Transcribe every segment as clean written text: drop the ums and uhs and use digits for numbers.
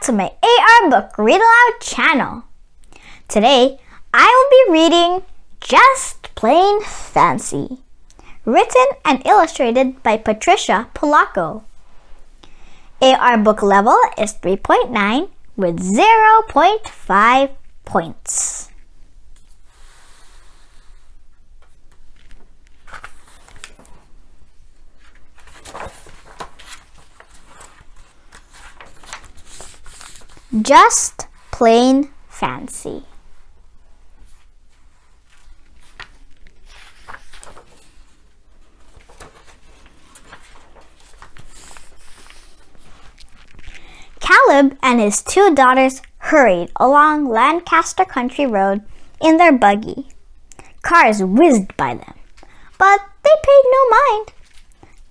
to my AR Book Read Aloud channel. Today, I will be reading Just Plain Fancy, written and illustrated by Patricia Polacco. AR book level is 3.9 with 0.5 points. Just Plain Fancy. Caleb and his two daughters hurried along Lancaster Country Road in their buggy. Cars whizzed by them, but they paid no mind.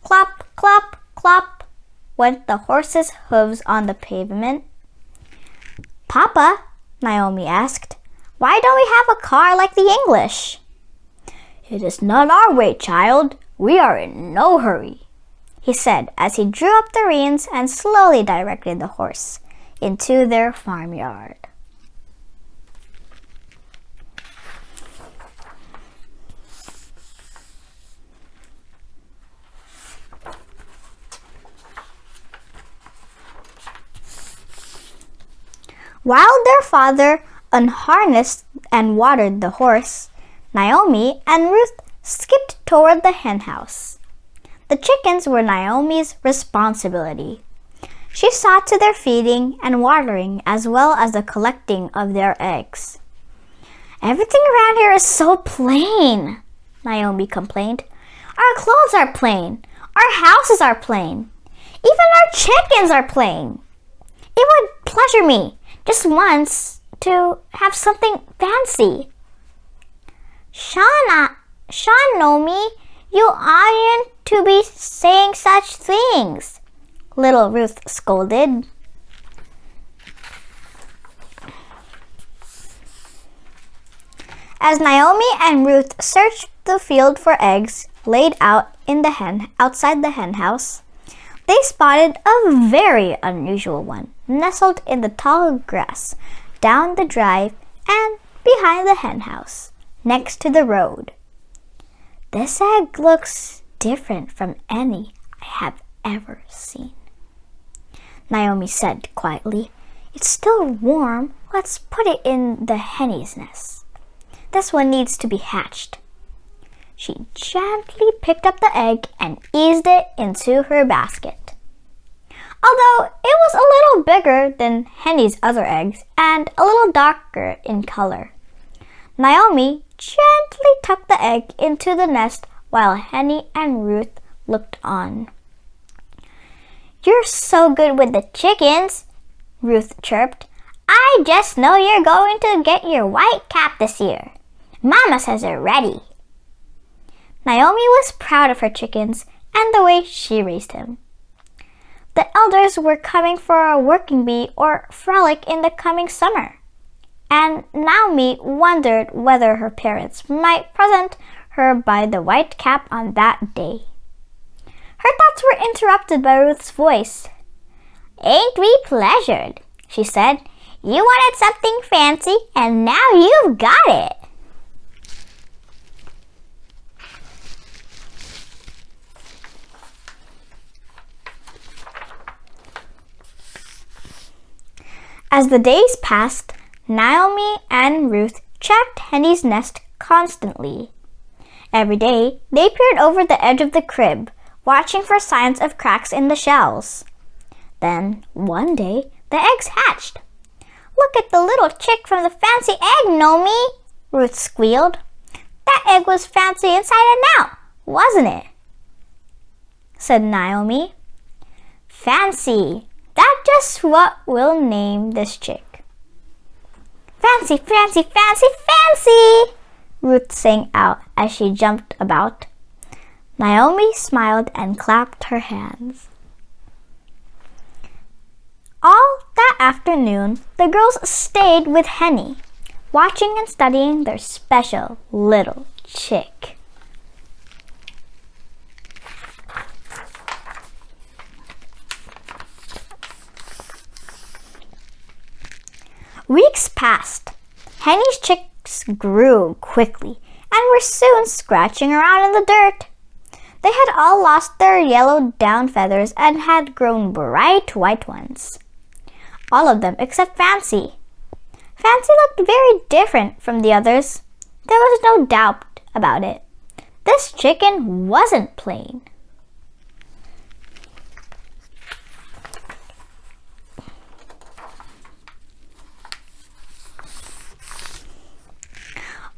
Clop, clop, clop went the horses' hooves on the pavement. "Papa," Naomi asked, "why don't we have a car like the English?" "It is not our way, child. We are in no hurry," he said as he drew up the reins and slowly directed the horse into their farmyard. While their father unharnessed and watered the horse, Naomi and Ruth skipped toward the henhouse. The chickens were Naomi's responsibility. She saw to their feeding and watering as well as the collecting of their eggs. "Everything around here is so plain," Naomi complained. "Our clothes are plain. Our houses are plain. Even our chickens are plain. It would pleasure me just once to have something fancy." Naomi, you aren't to be saying such things," little Ruth scolded. As Naomi and Ruth searched the field for eggs laid out in the outside the henhouse, they spotted a very unusual one nestled in the tall grass down the drive and behind the henhouse, next to the road. "This egg looks different from any I have ever seen," Naomi said quietly. "It's still warm. Let's put it in the henny's nest. This one needs to be hatched." She gently picked up the egg and eased it into her basket. Although it was a little bigger than Henny's other eggs and a little darker in color, Naomi gently tucked the egg into the nest while Henny and Ruth looked on. "You're so good with the chickens," Ruth chirped. "I just know you're going to get your white cap this year. Mama says you're ready." Naomi was proud of her chickens and the way she raised him. The elders were coming for a working bee or frolic in the coming summer, and Naomi wondered whether her parents might present her by the white cap on that day. Her thoughts were interrupted by Ruth's voice. "Ain't we pleasured?" she said. "You wanted something fancy, and now you've got it." As the days passed, Naomi and Ruth checked Henny's nest constantly. Every day, they peered over the edge of the crib, watching for signs of cracks in the shells. Then, one day, the eggs hatched. "Look at the little chick from the fancy egg, Naomi," Ruth squealed. "That egg was fancy inside and out, wasn't it?" said Naomi. "Fancy. That's just what we'll name this chick." "Fancy, fancy, fancy, fancy!" Ruth sang out as she jumped about. Naomi smiled and clapped her hands. All that afternoon, the girls stayed with Henny, watching and studying their special little chick. Weeks passed. Henny's chicks grew quickly and were soon scratching around in the dirt. They had all lost their yellow down feathers and had grown bright white ones. All of them except Fancy. Fancy looked very different from the others. There was no doubt about it. This chicken wasn't plain.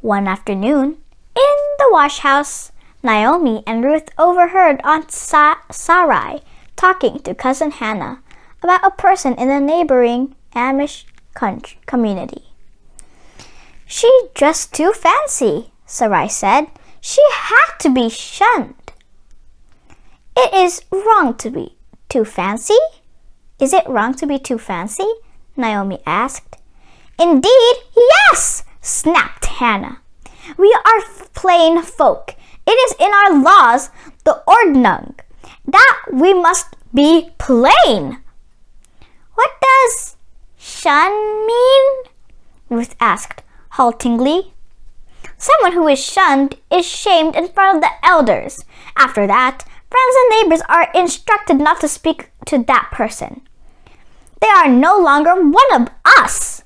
One afternoon, in the wash house, Naomi and Ruth overheard Aunt Sarai talking to Cousin Hannah about a person in the neighboring Amish community. "She dressed too fancy," Sarai said. "She had to be shunned." "It is wrong to be too fancy?" "Is it wrong to be too fancy?" Naomi asked. "Indeed, yes!" snapped Hannah. "We are plain folk. It is in our laws, the ordnung, that we must be plain." "What does shun mean?" Ruth asked haltingly. "Someone who is shunned is shamed in front of the elders. After that, friends and neighbors are instructed not to speak to that person. They are no longer one of us,"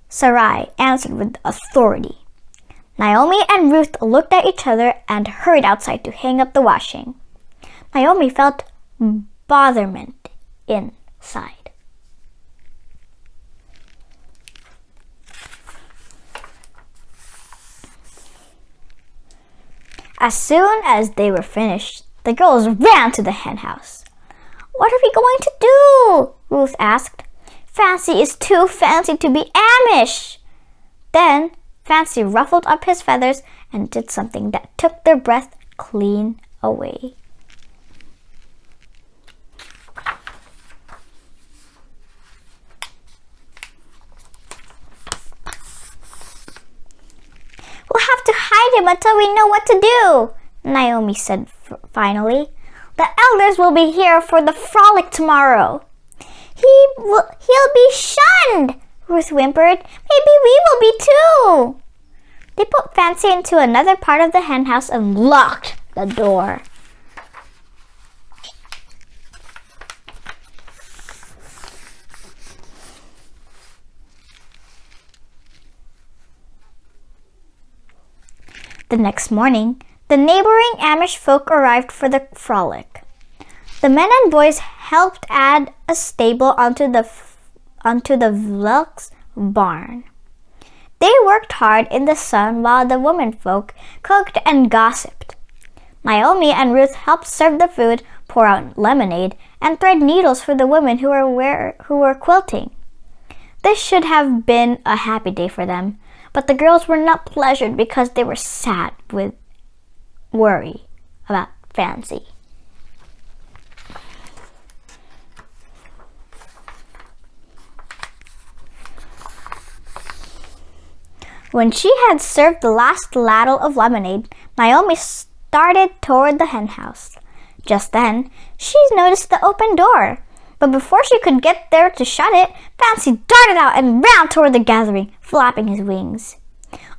Sarai answered with authority. Naomi and Ruth looked at each other and hurried outside to hang up the washing. Naomi felt botherment inside. As soon as they were finished, the girls ran to the hen house. "What are we going to do?" Ruth asked. "Fancy is too fancy to be Amish." Then Fancy ruffled up his feathers and did something that took their breath clean away. "We'll have to hide him until we know what to do," Naomi said finally. "The elders will be here for the frolic tomorrow." He'll be shunned," Ruth whimpered. "Maybe we will be too." They put Fancy into another part of the hen house and locked the door. The next morning, the neighboring Amish folk arrived for the frolic. The men and boys helped add a stable onto the Vluk's barn. They worked hard in the sun while the womenfolk cooked and gossiped. Naomi and Ruth helped serve the food, pour out lemonade, and thread needles for the women who were quilting. This should have been a happy day for them, but the girls were not pleasured because they were sad with worry about Fancy. When she had served the last ladle of lemonade, Naomi started toward the hen house. Just then, she noticed the open door. But before she could get there to shut it, Fancy darted out and ran toward the gathering, flapping his wings.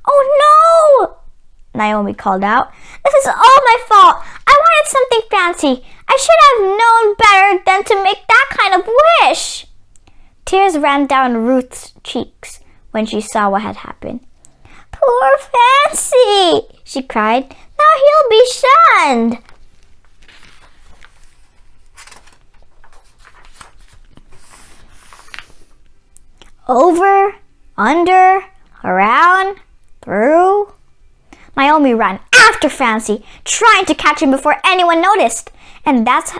"Oh no!" Naomi called out. "This is all my fault. I wanted something fancy. I should have known better than to make that kind of wish." Tears ran down Ruth's cheeks when she saw what had happened. "Poor Fancy!" she cried. "Now he'll be shunned." Over, under, around, through. Naomi ran after Fancy, trying to catch him before anyone noticed. And that's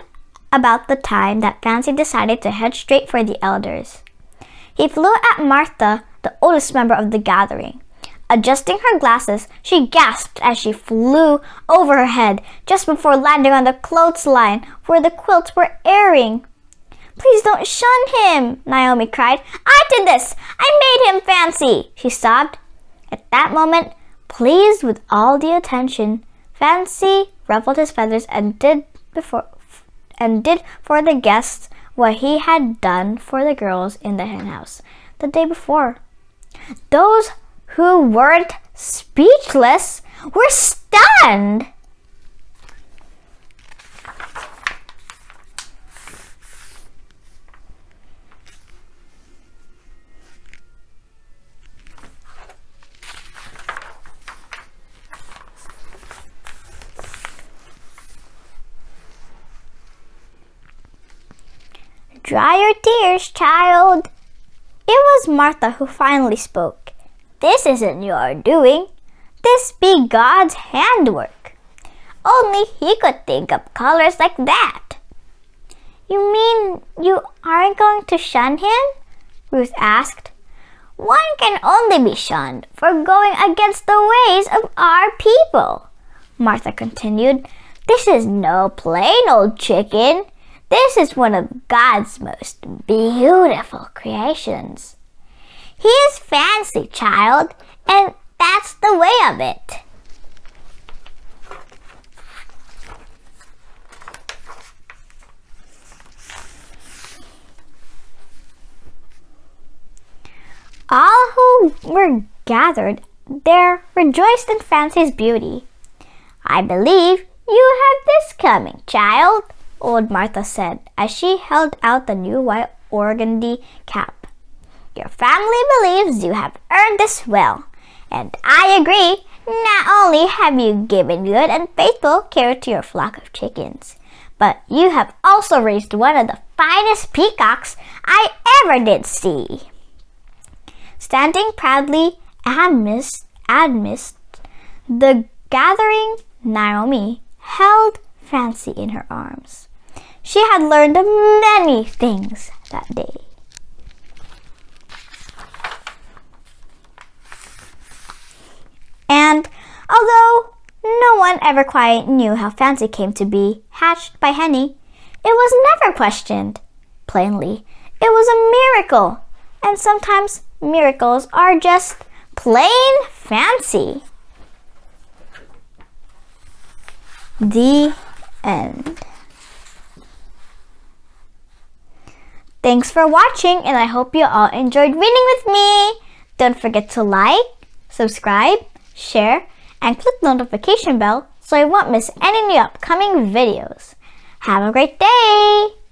about the time that Fancy decided to head straight for the elders. He flew at Martha, the oldest member of the gathering. Adjusting her glasses, she gasped as she flew over her head just before landing on the clothesline where the quilts were airing. "Please don't shun him," Naomi cried. "I did this! I made him Fancy!" she sobbed. At that moment, pleased with all the attention, Fancy ruffled his feathers and did for the guests what he had done for the girls in the hen house the day before. Those who weren't speechless were stunned. Dry your tears, child. It was Martha who finally spoke. This isn't your doing. This be God's handwork. Only He could think up colors like that. You mean you aren't going to shun Him? Ruth asked. One can only be shunned for going against the ways of our people, Martha continued. This is no plain old chicken. This is one of God's most beautiful creations. He is fancy, child, and that's the way of it. All who were gathered there rejoiced in Fancy's beauty. I believe you have this coming, child, old Martha said as she held out the new white organdy cap. Your family believes you have earned this well, and I agree. Not only have you given good and faithful care to your flock of chickens, but you have also raised one of the finest peacocks I ever did see. Standing proudly amidst the gathering, Naomi held Fancy in her arms. She had learned many things that day. And although no one ever quite knew how Fancy came to be hatched by Henny, it was never questioned. Plainly, it was a miracle, and sometimes miracles are just plain fancy. The end. Thanks for watching, and I hope you all enjoyed reading with me. Don't forget to like, subscribe, share, and click the notification bell so you won't miss any new upcoming videos. Have a great day!